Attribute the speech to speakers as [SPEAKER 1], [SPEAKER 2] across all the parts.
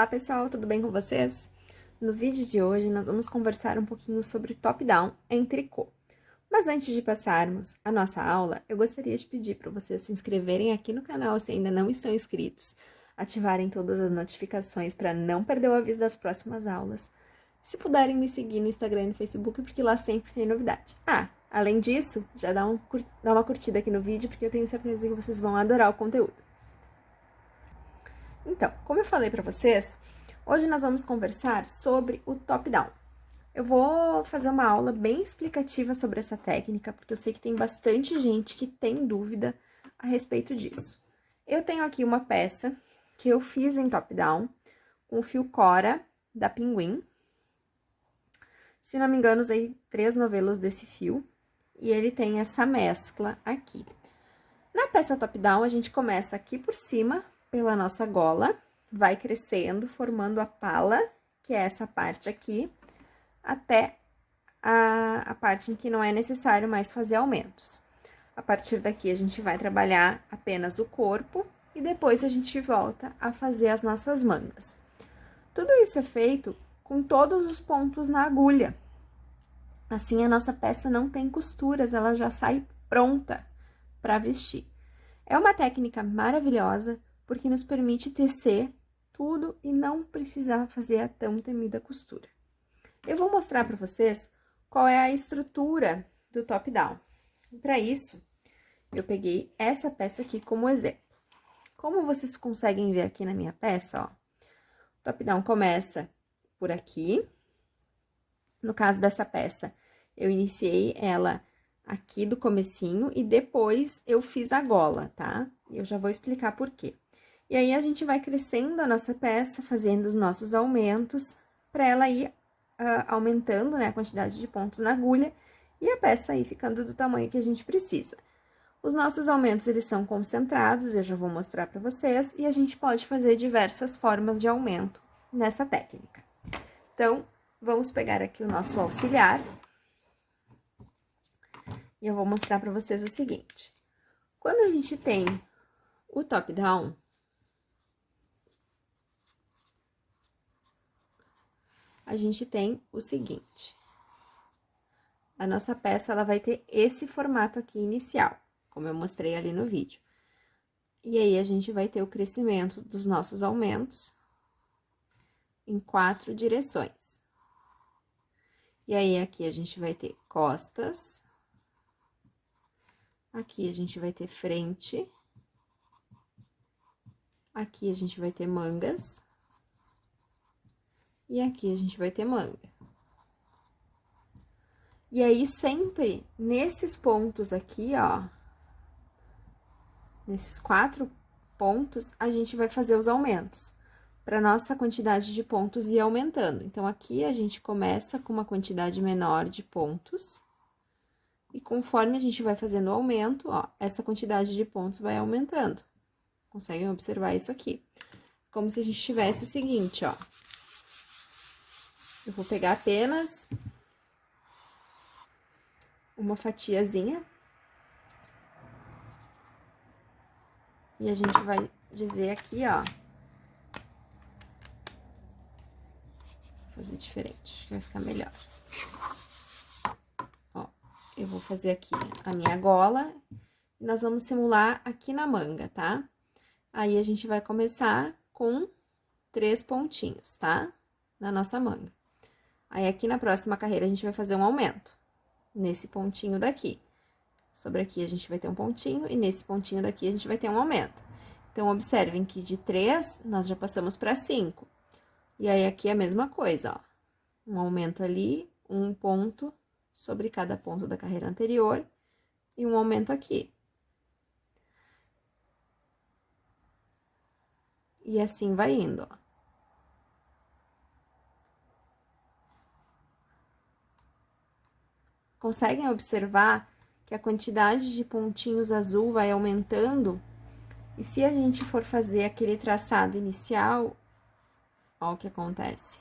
[SPEAKER 1] Olá pessoal, tudo bem com vocês? No vídeo de hoje nós vamos conversar um pouquinho sobre top-down em tricô. Mas antes de passarmos a nossa aula, eu gostaria de pedir para vocês se inscreverem aqui no canal se ainda não estão inscritos, ativarem todas as notificações para não perder o aviso das próximas aulas. Se puderem me seguir no Instagram e no Facebook, porque lá sempre tem novidade. Além disso, já dá uma curtida aqui no vídeo, porque eu tenho certeza que vocês vão adorar o conteúdo. Então, como eu falei para vocês, hoje nós vamos conversar sobre o top-down. Eu vou fazer uma aula bem explicativa sobre essa técnica, porque eu sei que tem bastante gente que tem dúvida a respeito disso. Eu tenho aqui uma peça que eu fiz em top-down, com o fio Cora da Pinguim. Se não me engano, usei 3 novelos desse fio, e ele tem essa mescla aqui. Na peça top-down, a gente começa aqui por cima, pela nossa gola, vai crescendo, formando a pala, que é essa parte aqui, até a parte em que não é necessário mais fazer aumentos. A partir daqui, a gente vai trabalhar apenas o corpo e depois a gente volta a fazer as nossas mangas. Tudo isso é feito com todos os pontos na agulha. Assim, a nossa peça não tem costuras, ela já sai pronta para vestir. É uma técnica maravilhosa, porque nos permite tecer tudo e não precisar fazer a tão temida costura. Eu vou mostrar para vocês qual é a estrutura do top-down. Para isso, eu peguei essa peça aqui como exemplo. Como vocês conseguem ver aqui na minha peça, ó, o top-down começa por aqui. No caso dessa peça, eu iniciei ela aqui do comecinho e depois eu fiz a gola, tá? Eu já vou explicar por quê. E aí, a gente vai crescendo a nossa peça, fazendo os nossos aumentos, para ela ir aumentando, né, a quantidade de pontos na agulha e a peça aí ficando do tamanho que a gente precisa. Os nossos aumentos, eles são concentrados, eu já vou mostrar para vocês, e a gente pode fazer diversas formas de aumento nessa técnica. Então, vamos pegar aqui o nosso auxiliar. E eu vou mostrar para vocês o seguinte. Quando a gente tem o top-down, a gente tem o seguinte. A nossa peça, ela vai ter esse formato aqui inicial, como eu mostrei ali no vídeo. E aí, a gente vai ter o crescimento dos nossos aumentos em 4 direções. E aí, aqui a gente vai ter costas. Aqui a gente vai ter frente. Aqui a gente vai ter mangas. E aqui a gente vai ter manga. E aí, sempre nesses pontos aqui, ó, nesses 4 pontos, a gente vai fazer os aumentos, para nossa quantidade de pontos ir aumentando. Então, aqui a gente começa com uma quantidade menor de pontos, e conforme a gente vai fazendo o aumento, ó, essa quantidade de pontos vai aumentando. Conseguem observar isso aqui? Como se a gente tivesse o seguinte, ó. Eu vou pegar apenas uma fatiazinha. E a gente vai dizer aqui, ó. Vou fazer diferente, acho que vai ficar melhor. Ó, eu vou fazer aqui a minha gola. E nós vamos simular aqui na manga, tá? Aí, a gente vai começar com 3 pontinhos, tá? Na nossa manga. Aí, aqui na próxima carreira, a gente vai fazer um aumento, nesse pontinho daqui. Sobre aqui, a gente vai ter um pontinho, e nesse pontinho daqui, a gente vai ter um aumento. Então, observem que de 3, nós já passamos para 5. E aí, aqui, a mesma coisa, ó. Um aumento ali, um ponto sobre cada ponto da carreira anterior, e um aumento aqui. E assim vai indo, ó. Conseguem observar que a quantidade de pontinhos azul vai aumentando? E se a gente for fazer aquele traçado inicial, ó o que acontece.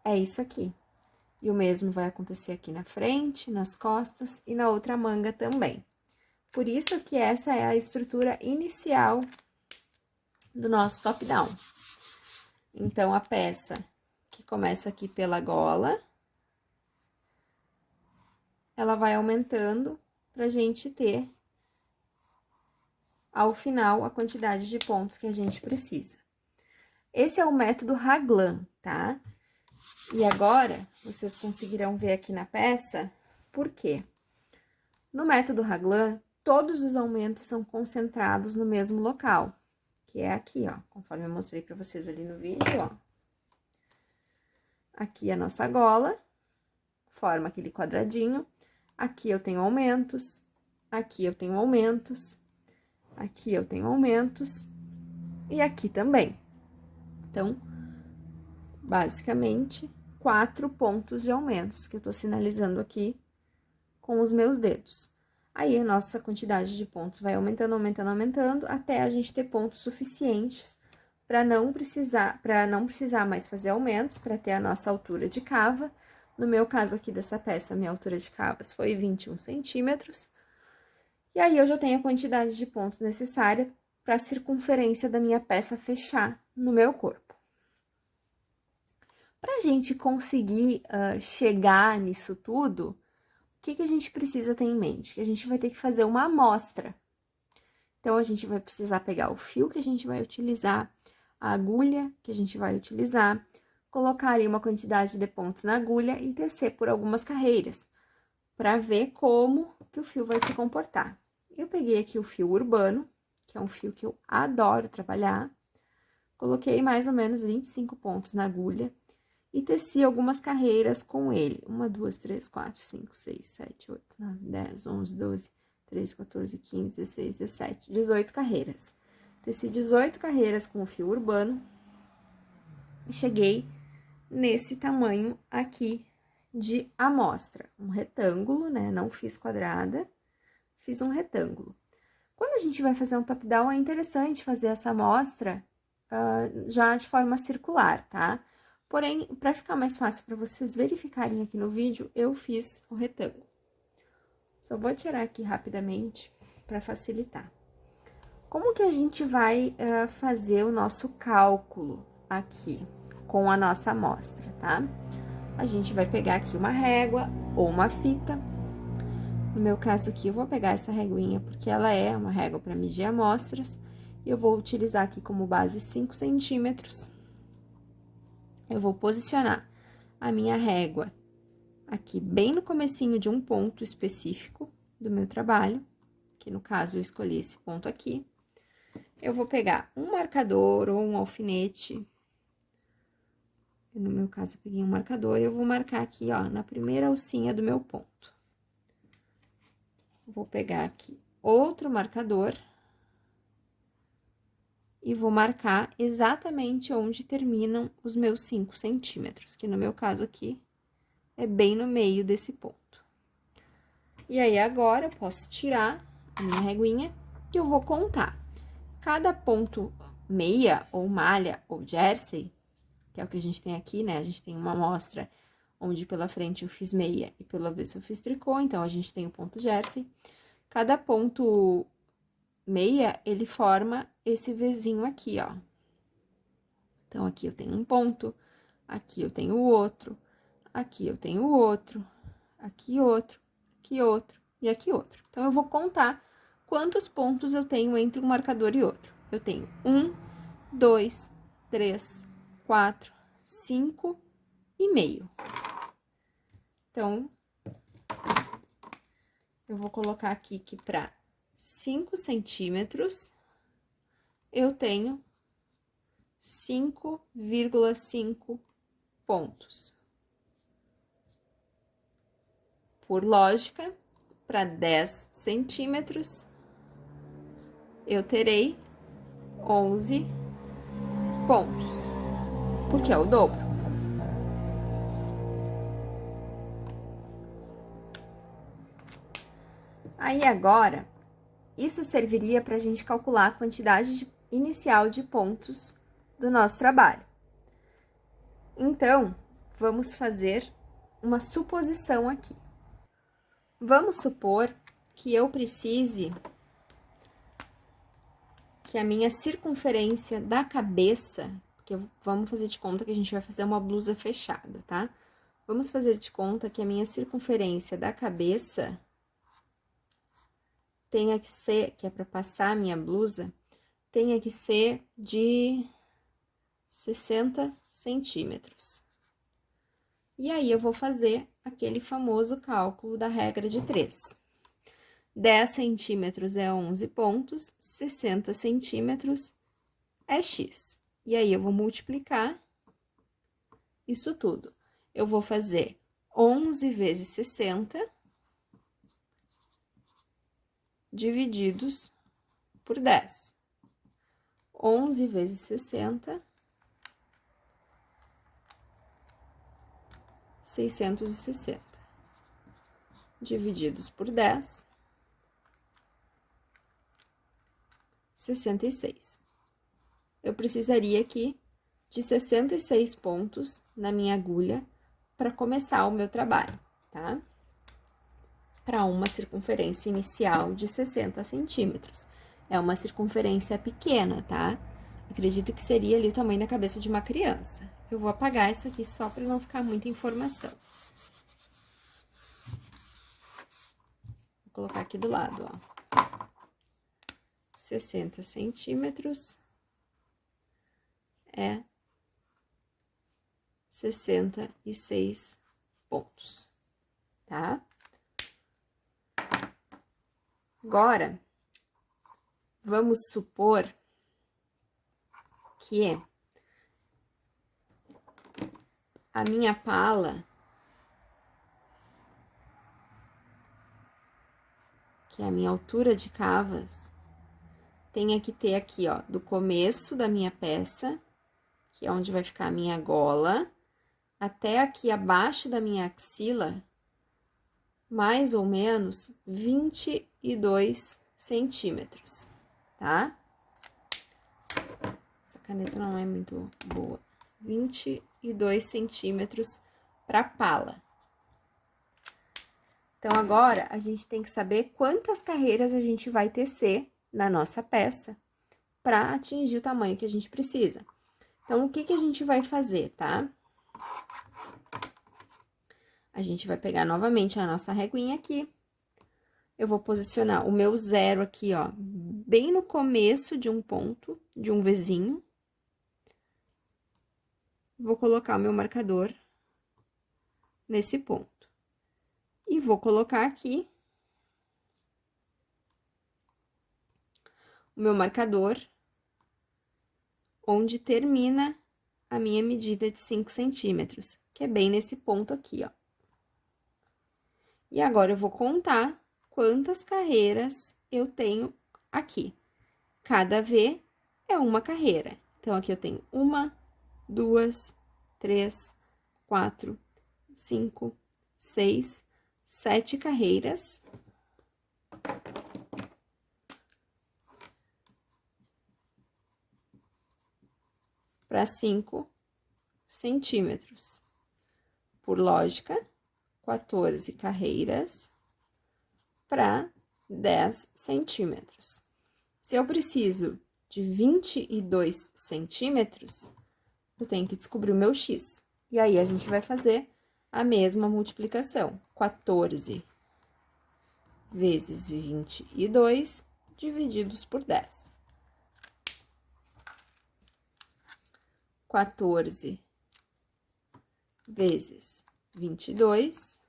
[SPEAKER 1] É isso aqui. E o mesmo vai acontecer aqui na frente, nas costas e na outra manga também. Por isso que essa é a estrutura inicial do nosso top-down. Então, a peça que começa aqui pela gola, ela vai aumentando pra gente ter, ao final, a quantidade de pontos que a gente precisa. Esse é o método Raglan, tá? E agora, vocês conseguirão ver aqui na peça, por quê? No método Raglan, todos os aumentos são concentrados no mesmo local, que é aqui, ó, conforme eu mostrei pra vocês ali no vídeo, ó. Aqui a nossa gola, forma aquele quadradinho. Aqui eu tenho aumentos, aqui eu tenho aumentos, aqui eu tenho aumentos e aqui também. Então, basicamente, 4 pontos de aumentos que eu tô sinalizando aqui com os meus dedos. Aí, a nossa quantidade de pontos vai aumentando, aumentando, aumentando, até a gente ter pontos suficientes para não precisar mais fazer aumentos, para ter a nossa altura de cava. No meu caso aqui dessa peça, minha altura de cavas foi 21 centímetros. E aí, eu já tenho a quantidade de pontos necessária para a circunferência da minha peça fechar no meu corpo. Para a gente conseguir chegar nisso tudo, o que a gente precisa ter em mente? Que a gente vai ter que fazer uma amostra. Então, a gente vai precisar pegar o fio que a gente vai utilizar, a agulha que a gente vai utilizar, colocar ali uma quantidade de pontos na agulha e tecer por algumas carreiras, para ver como que o fio vai se comportar. Eu peguei aqui o fio urbano, que é um fio que eu adoro trabalhar, coloquei mais ou menos 25 pontos na agulha e teci algumas carreiras com ele. 1, 2, 3, 4, 5, 6, 7, 8, 9, 10, 11, 12, 13, 14, 15, 16, 17, 18 carreiras. Teci 18 carreiras com o fio urbano e cheguei nesse tamanho aqui de amostra. Um retângulo, né? Não fiz quadrada, fiz um retângulo. Quando a gente vai fazer um top-down, é interessante fazer essa amostra já de forma circular, tá? Porém, para ficar mais fácil para vocês verificarem aqui no vídeo, eu fiz o retângulo. Só vou tirar aqui rapidamente para facilitar. Como que a gente vai fazer o nosso cálculo aqui com a nossa amostra, tá? A gente vai pegar aqui uma régua ou uma fita. No meu caso aqui, eu vou pegar essa réguinha porque ela é uma régua para medir amostras. E eu vou utilizar aqui como base 5 centímetros. Eu vou posicionar a minha régua aqui bem no comecinho de um ponto específico do meu trabalho, que no caso eu escolhi esse ponto aqui. Eu vou pegar um marcador ou um alfinete. No meu caso, eu peguei um marcador e eu vou marcar aqui, ó, na primeira alcinha do meu ponto. Vou pegar aqui outro marcador e vou marcar exatamente onde terminam os meus 5 centímetros, que no meu caso aqui é bem no meio desse ponto. E aí, agora, eu posso tirar a minha reguinha e eu vou contar. Cada ponto meia, ou malha, ou jersey, que é o que a gente tem aqui, né? A gente tem uma amostra onde pela frente eu fiz meia e pelo avesso eu fiz tricô, então a gente tem o ponto jersey. Cada ponto meia, ele forma esse Vzinho aqui, ó. Então, aqui eu tenho um ponto, aqui eu tenho outro, aqui eu tenho outro, aqui outro, aqui outro e aqui outro. Então, eu vou contar quantos pontos eu tenho entre um marcador e outro. Eu tenho 1, 2, 3, 4, 5 e meio. Então, eu vou colocar aqui que para 5 centímetros, eu tenho 5,5 pontos. Por lógica, para 10 centímetros, eu terei 11 pontos, porque é o dobro. Aí, agora, isso serviria para a gente calcular a quantidade inicial de pontos do nosso trabalho. Então, vamos fazer uma suposição aqui. Vamos supor que eu precise que a minha circunferência da cabeça, porque vamos fazer de conta que a gente vai fazer uma blusa fechada, tá? Vamos fazer de conta que a minha circunferência da cabeça tenha que ser, que é para passar a minha blusa, tenha que ser de 60 centímetros. E aí, eu vou fazer aquele famoso cálculo da regra de 3. 10 centímetros é 11 pontos, 60 centímetros é X. E aí, eu vou multiplicar isso tudo. Eu vou fazer 11 vezes 60 divididos por 10. 11 vezes 60, 660. Divididos por 10, 66. Eu precisaria aqui de 66 pontos na minha agulha para começar o meu trabalho, tá? Para uma circunferência inicial de 60 centímetros. É uma circunferência pequena, tá? Acredito que seria ali o tamanho da cabeça de uma criança. Eu vou apagar isso aqui só para não ficar muita informação. Vou colocar aqui do lado, ó. 60 centímetros é 66 pontos, tá? Agora, vamos supor que a minha pala, que é a minha altura de cavas, tenha que ter aqui, ó, do começo da minha peça, que é onde vai ficar a minha gola, até aqui abaixo da minha axila, mais ou menos 22 centímetros, tá? Essa caneta não é muito boa. 22 centímetros para pala. Então, agora, a gente tem que saber quantas carreiras a gente vai tecer na nossa peça para atingir o tamanho que a gente precisa. Então, o que que a gente vai fazer, tá? A gente vai pegar novamente a nossa reguinha aqui. Eu vou posicionar o meu zero aqui, ó, bem no começo de um ponto, de um vizinho. Vou colocar o meu marcador nesse ponto. E vou colocar aqui o meu marcador onde termina a minha medida de 5 centímetros, que é bem nesse ponto aqui, ó. E agora, eu vou contar quantas carreiras eu tenho aqui. Cada V é uma carreira. Então, aqui eu tenho 1, 2, 3, 4, 5, 6, 7 carreiras. Para 5 centímetros. Por lógica, 14 carreiras para 10 centímetros. Se eu preciso de 22 centímetros, eu tenho que descobrir o meu X. E aí, a gente vai fazer a mesma multiplicação. 14 vezes 22 divididos por 10. 14 vezes 22,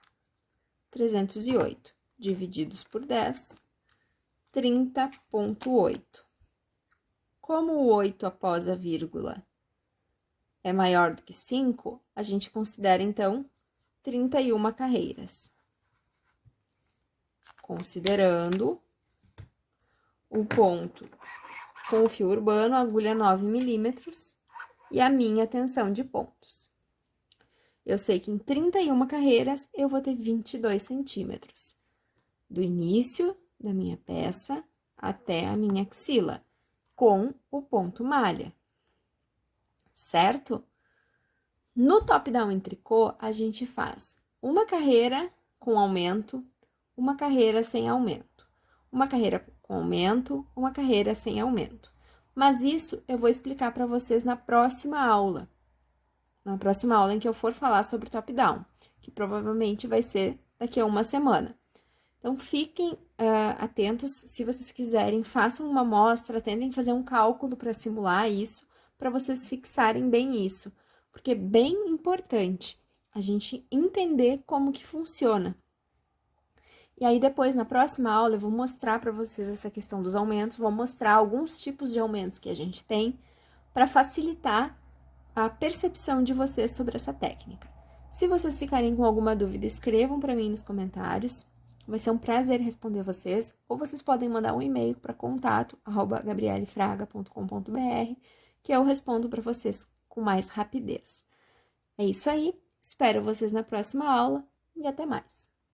[SPEAKER 1] 308, divididos por 10, 30,8. Como o 8 após a vírgula é maior do que 5, a gente considera, então, 31 carreiras. Considerando o ponto com o fio urbano, agulha 9 milímetros, e a minha tensão de pontos. Eu sei que em 31 carreiras, eu vou ter 22 centímetros. Do início da minha peça até a minha axila, com o ponto malha. Certo? No top-down em tricô, a gente faz uma carreira com aumento, uma carreira sem aumento. Uma carreira com aumento, uma carreira sem aumento. Mas isso eu vou explicar para vocês na próxima aula. Na próxima aula em que eu for falar sobre top-down, que provavelmente vai ser daqui a uma semana. Então, fiquem atentos, se vocês quiserem, façam uma amostra, tentem fazer um cálculo para simular isso, para vocês fixarem bem isso, porque é bem importante a gente entender como que funciona. E aí, depois, na próxima aula, eu vou mostrar para vocês essa questão dos aumentos, vou mostrar alguns tipos de aumentos que a gente tem para facilitar a percepção de vocês sobre essa técnica. Se vocês ficarem com alguma dúvida, escrevam para mim nos comentários. Vai ser um prazer responder vocês, ou vocês podem mandar um e-mail para contato@gabrielefraga.com.br, que eu respondo para vocês com mais rapidez. É isso aí, espero vocês na próxima aula e até mais!